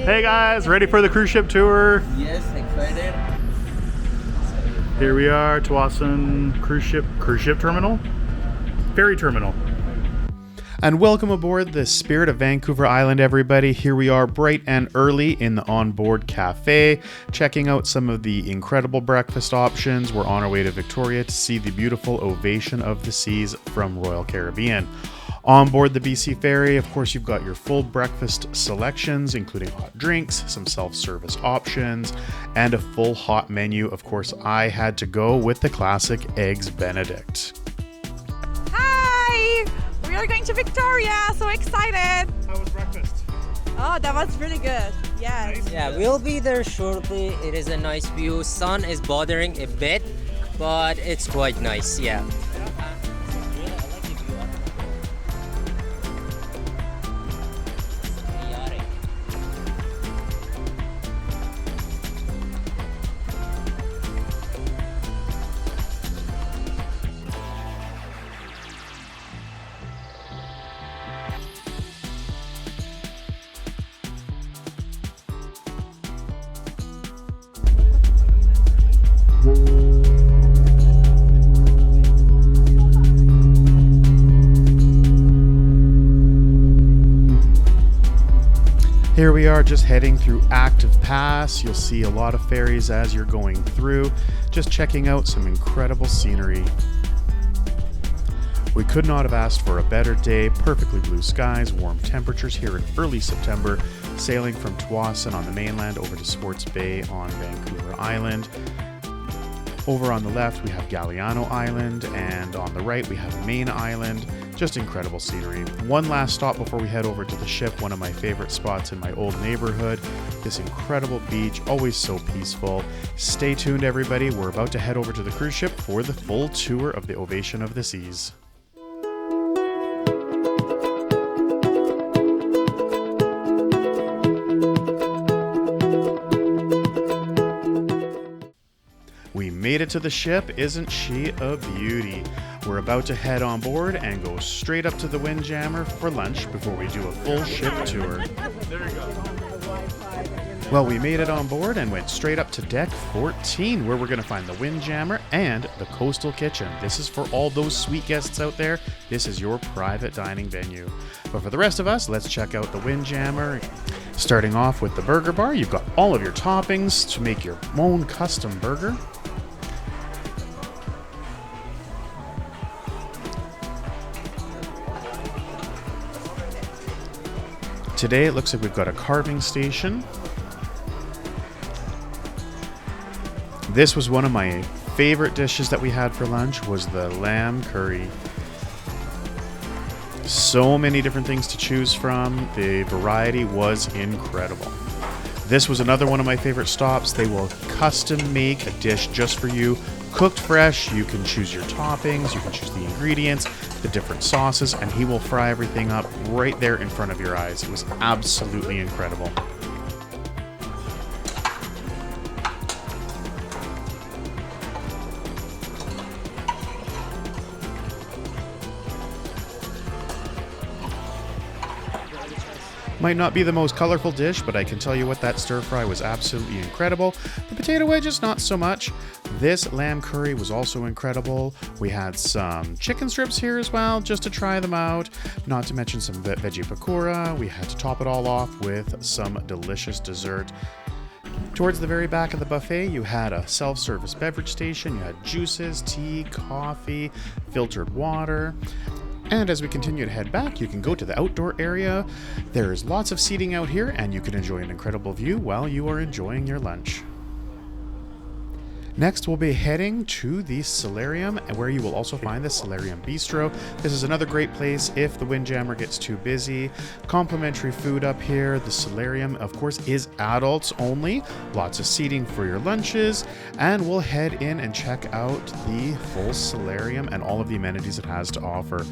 Hey guys, ready for the cruise ship tour? Yes, excited. Here we are, Tawasin cruise ship terminal? Ferry terminal. And welcome aboard the Spirit of Vancouver Island, everybody. Here we are bright and early in the onboard cafe, checking out some of the incredible breakfast options. We're on our way to Victoria to see the beautiful Ovation of the Seas from Royal Caribbean. On board the BC Ferry, of course, you've got your full breakfast selections, including hot drinks, some self-service options, and a full hot menu. Of course, I had to go with the classic Eggs Benedict. Hi! We are going to Victoria, so excited! How was breakfast? Oh, that was really good. Yes. Nice. Yeah, we'll be there shortly. It is a nice view. Sun is bothering a bit, but it's quite nice, yeah. Here we are just heading through Active Pass. You'll see a lot of ferries as you're going through, just checking out some incredible scenery. We could not have asked for a better day. Perfectly blue skies, warm temperatures here in early September, sailing from Tawasin on the mainland over to Sports Bay on Vancouver Island. Over on the left, we have Galiano Island, and on the right, we have Main Island. Just incredible scenery. One last stop before we head over to the ship, one of my favorite spots in my old neighborhood. This incredible beach, always so peaceful. Stay tuned, everybody. We're about to head over to the cruise ship for the full tour of the Ovation of the Seas. We made it to the ship. Isn't she a beauty? We're about to head on board and go straight up to the Windjammer for lunch before we do a full ship tour. Well, we made it on board and went straight up to deck 14, where we're going to find the Windjammer and the Coastal Kitchen. This is for all those sweet guests out there. This is your private dining venue. But for the rest of us, let's check out the Windjammer. Starting off with the burger bar, you've got all of your toppings to make your own custom burger. Today it looks like we've got a carving station. This was one of my favorite dishes that we had for lunch, was the lamb curry. So many different things to choose from. The variety was incredible. This was another one of my favorite stops. They will custom make a dish just for you, cooked fresh. You can choose your toppings, you can choose the ingredients, the different sauces, and he will fry everything up right there in front of your eyes. It was absolutely incredible. Might not be the most colorful dish, but I can tell you what, that stir fry was absolutely incredible. The potato wedges, not so much. This lamb curry was also incredible. We had some chicken strips here as well, just to try them out. Not to mention some veggie pakora. We had to top it all off with some delicious dessert. Towards the very back of the buffet, you had a self-service beverage station. You had juices, tea, coffee, filtered water. And as we continue to head back, you can go to the outdoor area. There's lots of seating out here, and you can enjoy an incredible view while you are enjoying your lunch. Next, we'll be heading to the Solarium, where you will also find the Solarium Bistro. This is another great place if the Windjammer gets too busy. Complimentary food up here. The Solarium, of course, is adults only. Lots of seating for your lunches. And we'll head in and check out the full Solarium and all of the amenities it has to offer.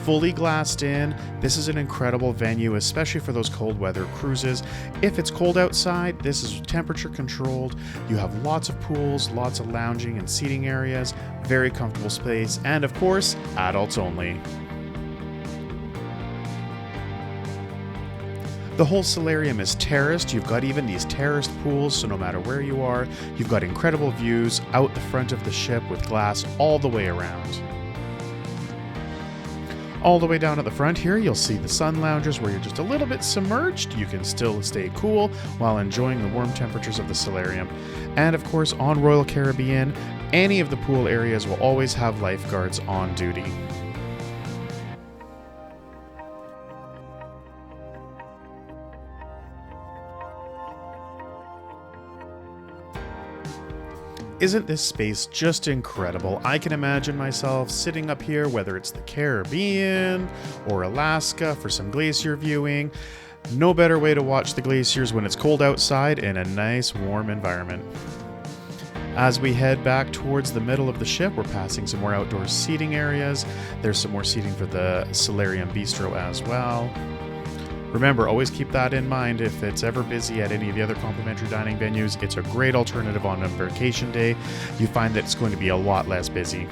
Fully glassed in. This is an incredible venue, especially for those cold weather cruises. If it's cold outside, this is temperature controlled. You have lots of pools, lots of lounging and seating areas, very comfortable space, and of course, adults only. The whole Solarium is terraced. You've got even these terraced pools, so no matter where you are, you've got incredible views out the front of the ship with glass all the way around. All the way down at the front here, you'll see the sun loungers where you're just a little bit submerged. You can still stay cool while enjoying the warm temperatures of the Solarium. And of course, on Royal Caribbean, any of the pool areas will always have lifeguards on duty. Isn't this space just incredible? I can imagine myself sitting up here, whether it's the Caribbean or Alaska for some glacier viewing. No better way to watch the glaciers when it's cold outside in a nice warm environment. As we head back towards the middle of the ship, we're passing some more outdoor seating areas. There's some more seating for the Solarium Bistro as well. Remember, always keep that in mind. If it's ever busy at any of the other complimentary dining venues, it's a great alternative on a vacation day. You find that it's going to be a lot less busy.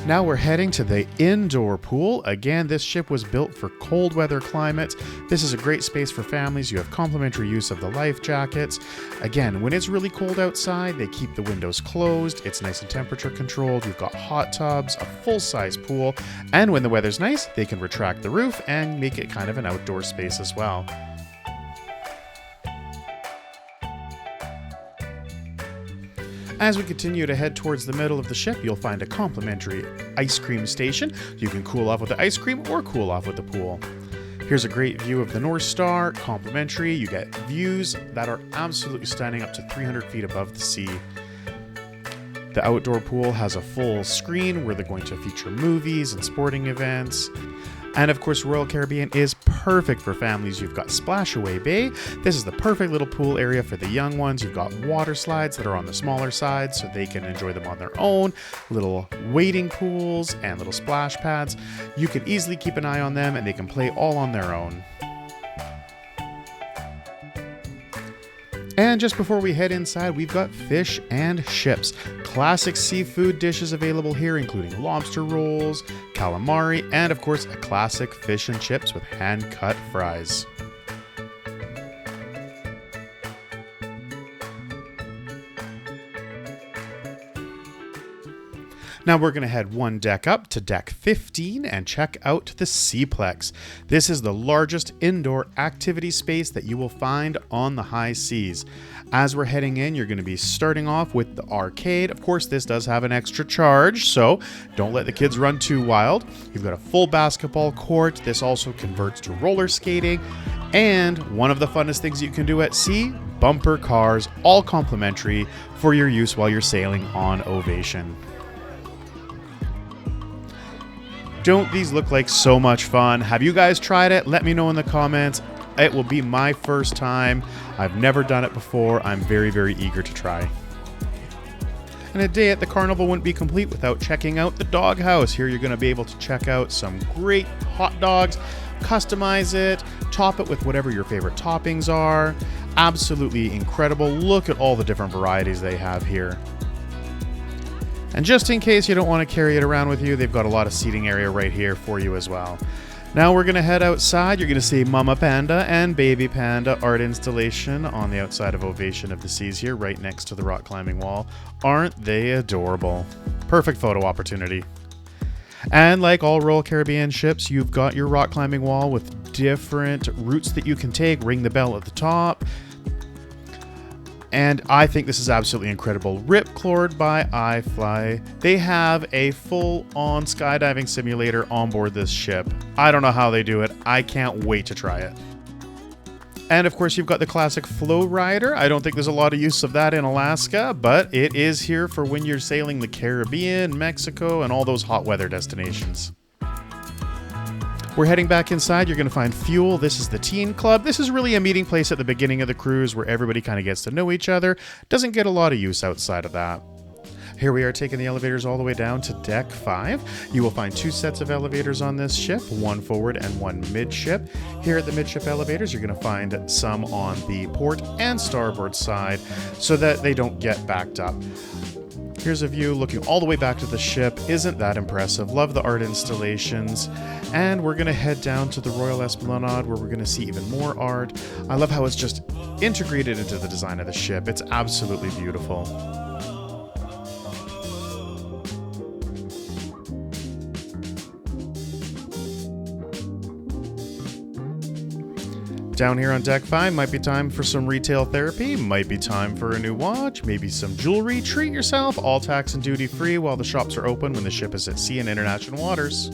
Now we're heading to the indoor pool. Again, this ship was built for cold weather climates. This is a great space for families. You have complimentary use of the life jackets. Again, when it's really cold outside, they keep the windows closed. It's nice and temperature controlled. You've got hot tubs, a full-size pool, and when the weather's nice, they can retract the roof and make it kind of an outdoor space as well. As we continue to head towards the middle of the ship, you'll find a complimentary ice cream station. You can cool off with the ice cream or cool off with the pool. Here's a great view of the North Star, complimentary. You get views that are absolutely stunning up to 300 feet above the sea. The outdoor pool has a full screen where they're going to feature movies and sporting events. And of course, Royal Caribbean is perfect for families. You've got Splashaway Bay. This is the perfect little pool area for the young ones. You've got water slides that are on the smaller side so they can enjoy them on their own. Little wading pools and little splash pads. You can easily keep an eye on them and they can play all on their own. And just before we head inside, we've got fish and chips. Classic seafood dishes available here, including lobster rolls, calamari, and of course, a classic fish and chips with hand-cut fries. Now we're going to head one deck up to deck 15 and check out the Seaplex. This is the largest indoor activity space that you will find on the high seas. As we're heading in, you're going to be starting off with the arcade. Of course, this does have an extra charge, so don't let the kids run too wild. You've got a full basketball court. This also converts to roller skating. And one of the funnest things you can do at sea, bumper cars, all complimentary for your use while you're sailing on Ovation. Don't these look like so much fun? Have you guys tried it? Let me know in the comments. It will be my first time. I've never done it before. I'm very, very eager to try. And a day at the carnival wouldn't be complete without checking out the doghouse. Here you're going to be able to check out some great hot dogs, customize it, top it with whatever your favorite toppings are. Absolutely incredible. Look at all the different varieties they have here. And just in case you don't want to carry it around with you, they've got a lot of seating area right here for you as well. Now we're going to head outside. You're going to see Mama Panda and Baby Panda art installation on the outside of Ovation of the Seas here, right next to the rock climbing wall. Aren't they adorable? Perfect photo opportunity. And like all Royal Caribbean ships, you've got your rock climbing wall with different routes that you can take. Ring the bell at the top. And I think this is absolutely incredible. RipCord by iFly. They have a full-on skydiving simulator on board this ship. I don't know how they do it. I can't wait to try it. And of course, you've got the classic Flowrider. I don't think there's a lot of use of that in Alaska, but it is here for when you're sailing the Caribbean, Mexico, and all those hot weather destinations. We're heading back inside. You're going to find fuel. This is the teen club. This is really a meeting place at the beginning of the cruise where everybody kind of gets to know each other. Doesn't get a lot of use outside of that. Here we are taking the elevators all the way down to deck 5. You will find 2 sets of elevators on this ship, one forward and one midship. Here at the midship elevators, you're going to find some on the port and starboard side so that they don't get backed up. Here's a view looking all the way back to the ship. Isn't that impressive? Love the art installations. And we're gonna head down to the Royal Esplanade where we're gonna see even more art. I love how it's just integrated into the design of the ship. It's absolutely beautiful. Down here on deck 5, might be time for some retail therapy, might be time for a new watch, maybe some jewelry. Treat yourself, all tax and duty free while the shops are open when the ship is at sea in international waters.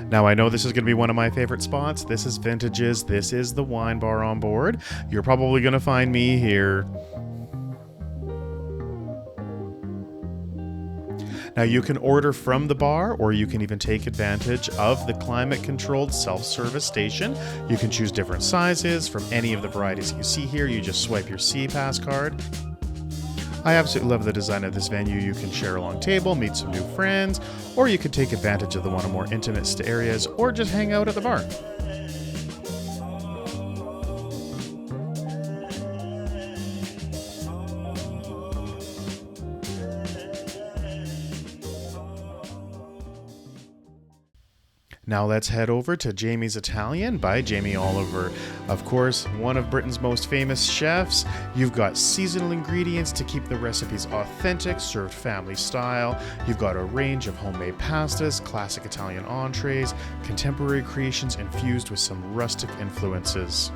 Now I know this is going to be one of my favorite spots. This is Vintage's, this is the wine bar on board. You're probably going to find me here. Now you can order from the bar, or you can even take advantage of the climate-controlled self-service station. You can choose different sizes from any of the varieties that you see here. You just swipe your SeaPass card. I absolutely love the design of this venue. You can share a long table, meet some new friends, or you could take advantage of the one or more intimate areas, or just hang out at the bar. Now let's head over to Jamie's Italian by Jamie Oliver. Of course, one of Britain's most famous chefs. You've got seasonal ingredients to keep the recipes authentic, served family style. You've got a range of homemade pastas, classic Italian entrees, contemporary creations infused with some rustic influences.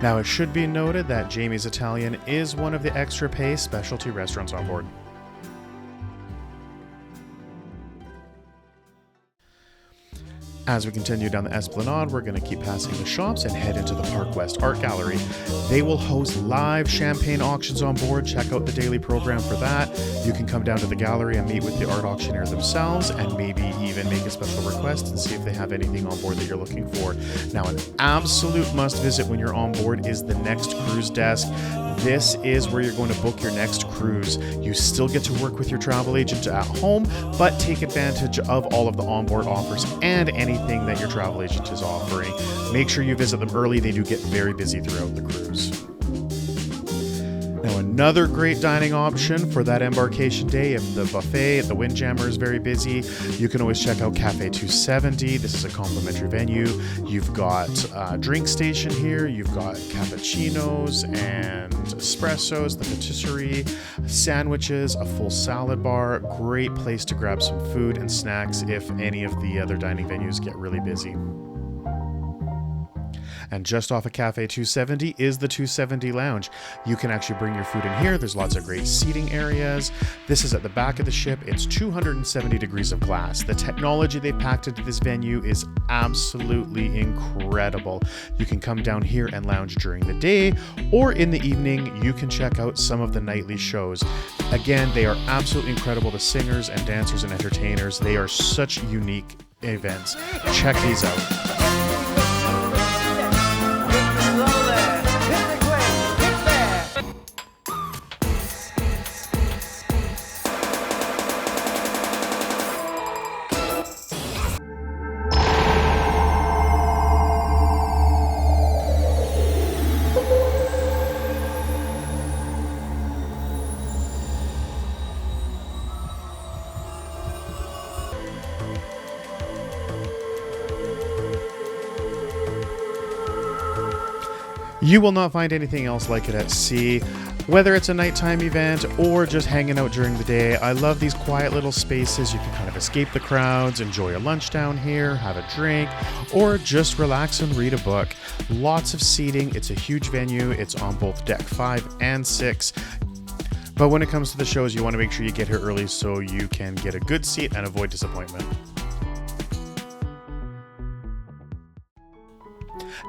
Now it should be noted that Jamie's Italian is one of the extra pay specialty restaurants on board. As we continue down the Esplanade, we're going to keep passing the shops and head into the Park West Art Gallery. They will host live champagne auctions on board. Check out the daily program for that. You can come down to the gallery and meet with the art auctioneer themselves and maybe even make a special request and see if they have anything on board that you're looking for. Now, an absolute must visit when you're on board is the Next Cruise desk. This is where you're going to book your next cruise. You still get to work with your travel agent at home, but take advantage of all of the onboard offers and anything that your travel agent is offering. Make sure you visit them early. They do get very busy throughout the cruise. Now, another great dining option for that embarkation day, if the buffet at the Windjammer is very busy, you can always check out Cafe 270. This is a complimentary venue. You've got a drink station here. You've got cappuccinos and espressos, the patisserie, sandwiches, a full salad bar. Great place to grab some food and snacks if any of the other dining venues get really busy. And just off of Cafe 270 is the 270 Lounge. You can actually bring your food in here. There's lots of great seating areas. This is at the back of the ship. It's 270 degrees of glass. The technology they packed into this venue is absolutely incredible. You can come down here and lounge during the day, or in the evening, you can check out some of the nightly shows. Again, they are absolutely incredible. The singers and dancers and entertainers, they are such unique events. Check these out. You will not find anything else like it at sea, whether it's a nighttime event or just hanging out during the day. I love these quiet little spaces. You can kind of escape the crowds, enjoy a lunch down here, have a drink, or just relax and read a book. Lots of seating. It's a huge venue. It's on both deck 5 and 6. But when it comes to the shows, you want to make sure you get here early so you can get a good seat and avoid disappointment.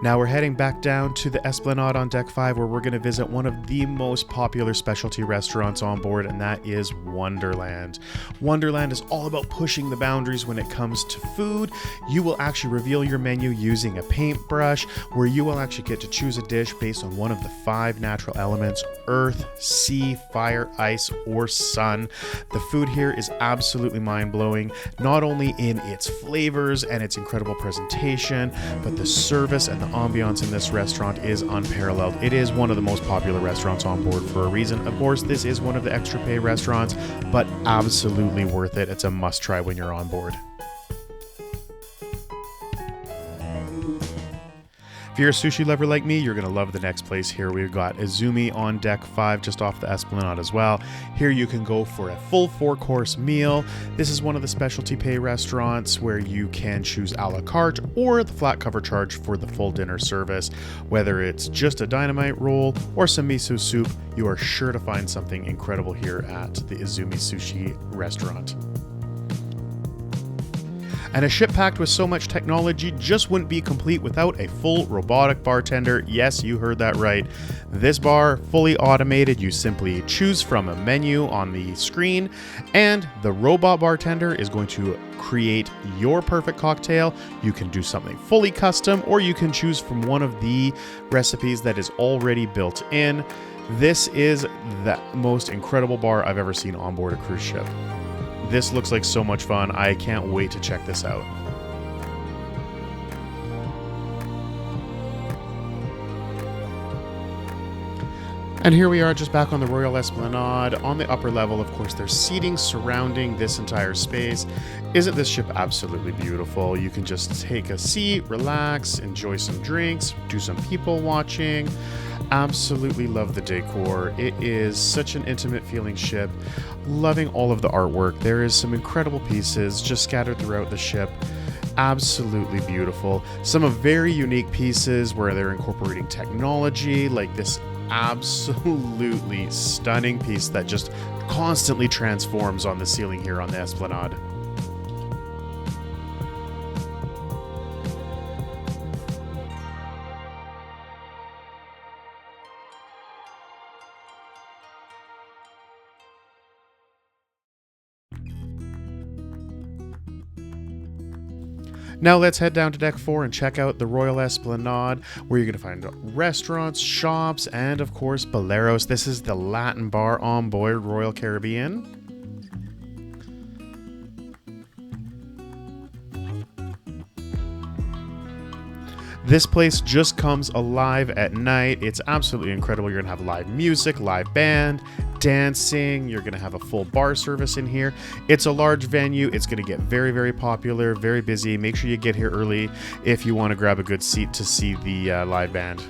Now we're heading back down to the Esplanade on Deck 5, where we're going to visit one of the most popular specialty restaurants on board, and that is Wonderland. Wonderland is all about pushing the boundaries when it comes to food. You will actually reveal your menu using a paintbrush, where you will actually get to choose a dish based on one of the 5 natural elements: earth, sea, fire, ice, or sun. The food here is absolutely mind-blowing, not only in its flavors and its incredible presentation, but the service and the ambiance in this restaurant is unparalleled. It is one of the most popular restaurants on board for a reason. Of course, this is one of the extra pay restaurants, but absolutely worth it. It's a must try when you're on board. If you're a sushi lover like me, you're going to love the next place here. We've got Izumi on Deck 5, just off the Esplanade as well. Here you can go for a full 4-course meal. This is one of the specialty pay restaurants where you can choose a la carte or the flat cover charge for the full dinner service. Whether it's just a dynamite roll or some miso soup, you are sure to find something incredible here at the Izumi Sushi restaurant. And a ship packed with so much technology just wouldn't be complete without a full robotic bartender. Yes, you heard that right. This bar, fully automated. You simply choose from a menu on the screen, and the robot bartender is going to create your perfect cocktail. You can do something fully custom, or you can choose from one of the recipes that is already built in. This is the most incredible bar I've ever seen on board a cruise ship. This looks like so much fun. I can't wait to check this out. And here we are just back on the Royal Esplanade. On the upper level, of course, there's seating surrounding this entire space. Isn't this ship absolutely beautiful? You can just take a seat, relax, enjoy some drinks, do some people watching. Absolutely love the decor. It is such an intimate feeling ship. Loving all of the artwork. There is some incredible pieces just scattered throughout the ship. Absolutely beautiful. Some of very unique pieces where they're incorporating technology, like this absolutely stunning piece that just constantly transforms on the ceiling here on the Esplanade. Now let's head down to Deck 4 and check out the Royal Esplanade, where you're going to find restaurants, shops, and of course Boleros. This is the Latin bar on board Royal Caribbean. This place just comes alive at night. It's absolutely incredible. You're going to have live music, live band, dancing. You're going to have a full bar service in here. It's a large venue. It's going to get very, very popular, very busy. Make sure you get here early if you want to grab a good seat to see the live band.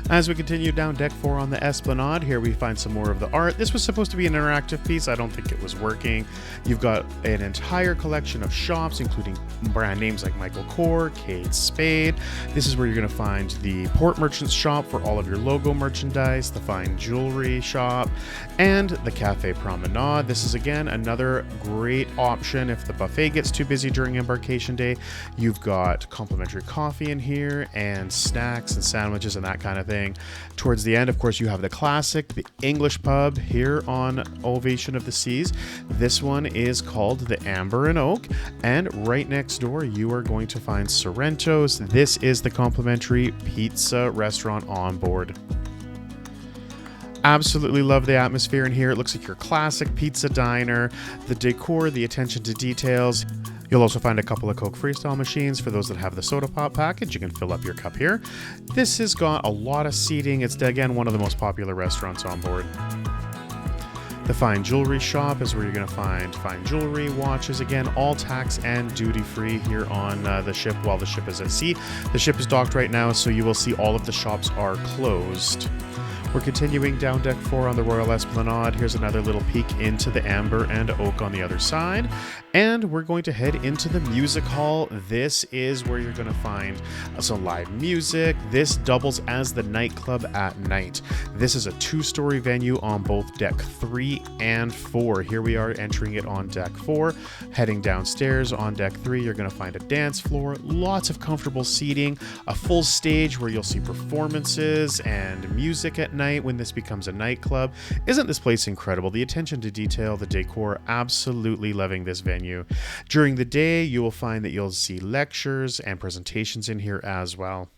As we continue down Deck 4 on the Esplanade, here we find some more of the art. This was supposed to be an interactive piece. I don't think it was working. You've got an entire collection of shops, including brand names like Michael Kors, Kate Spade. This is where you're going to find the port merchants shop for all of your logo merchandise, the fine jewelry shop, and the Cafe Promenade. This is, again, another great option if the buffet gets too busy during embarkation day. You've got complimentary coffee in here and snacks and sandwiches and that kind of thing. Towards the end, of course, you have the classic, the English pub here on Ovation of the Seas. This one is called the Amber and Oak, and right next door you are going to find Sorrento's. This is the complimentary pizza restaurant on board. Absolutely love the atmosphere in here. It looks like your classic pizza diner. The decor, the attention to details. You'll also find a couple of Coke Freestyle machines for those that have the soda pop package. You can fill up your cup here. This has got a lot of seating. It's, again, one of the most popular restaurants on board. The fine jewelry shop is where you're going to find fine jewelry, watches, again, all tax and duty free here on the ship while the ship is at sea. The ship is docked right now, so you will see all of the shops are closed. We're continuing down deck 4 on the Royal Esplanade. Here's another little peek into the amber and oak on the other side. And we're going to head into the music hall. This is where you're going to find some live music. This doubles as the nightclub at night. This is a 2-story venue on both deck 3 and 4. Here we are entering it on deck 4. Heading downstairs on deck 3, you're going to find a dance floor, lots of comfortable seating, a full stage where you'll see performances and music at night when this becomes a nightclub. Isn't this place incredible? The attention to detail, the decor, absolutely loving this venue. During the day, you will find that you'll see lectures and presentations in here as well.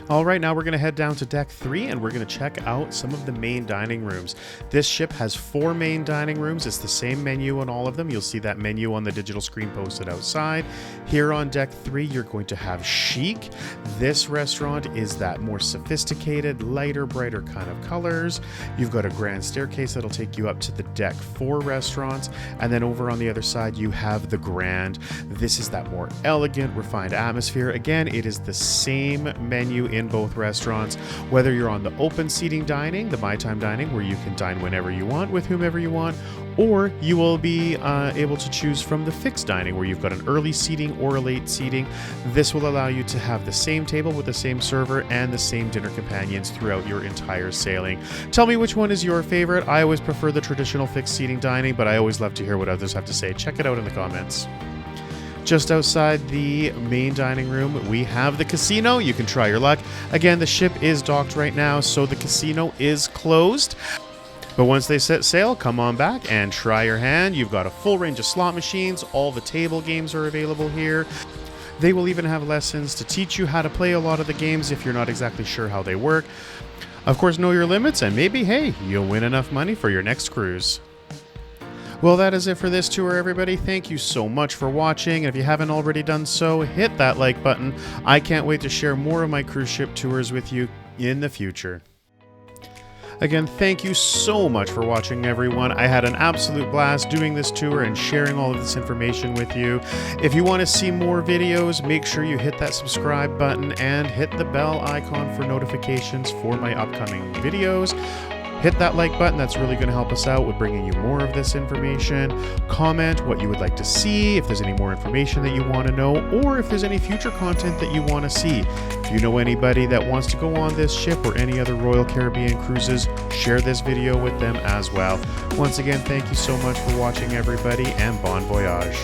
All right, now we're going to head down to deck 3 and we're going to check out some of the main dining rooms. This ship has 4 main dining rooms. It's the same menu on all of them. You'll see that menu on the digital screen posted outside. Here on deck 3, you're going to have Chic. This restaurant is that more sophisticated, lighter, brighter kind of colors. You've got a grand staircase that'll take you up to the deck 4 restaurants. And then over on the other side, you have the Grand. This is that more elegant, refined atmosphere. Again, it is the same menu in both restaurants, whether you're on the open seating dining, the My Time dining, where you can dine whenever you want with whomever you want, or you will be able to choose from the fixed dining, where you've got an early seating or a late seating. This will allow you to have the same table with the same server and the same dinner companions throughout your entire sailing. Tell me which one is your favorite. I always prefer the traditional fixed seating dining, but I always love to hear what others have to say. Check it out in the comments. Just outside the main dining room, we have the casino. You can try your luck. Again, the ship is docked right now, so the casino is closed. But once they set sail, come on back and try your hand. You've got a full range of slot machines. All the table games are available here. They will even have lessons to teach you how to play a lot of the games if you're not exactly sure how they work. Of course, know your limits, and maybe, hey, you'll win enough money for your next cruise. Well, that is it for this tour, everybody. Thank you so much for watching. And if you haven't already done so, hit that like button. I can't wait to share more of my cruise ship tours with you in the future. Again, thank you so much for watching, everyone. I had an absolute blast doing this tour and sharing all of this information with you. If you want to see more videos, make sure you hit that subscribe button and hit the bell icon for notifications for my upcoming videos. Hit that like button. That's really going to help us out with bringing you more of this information. Comment what you would like to see, if there's any more information that you want to know, or if there's any future content that you want to see. If you know anybody that wants to go on this ship or any other Royal Caribbean cruises, share this video with them as well. Once again, thank you so much for watching, everybody, and bon voyage.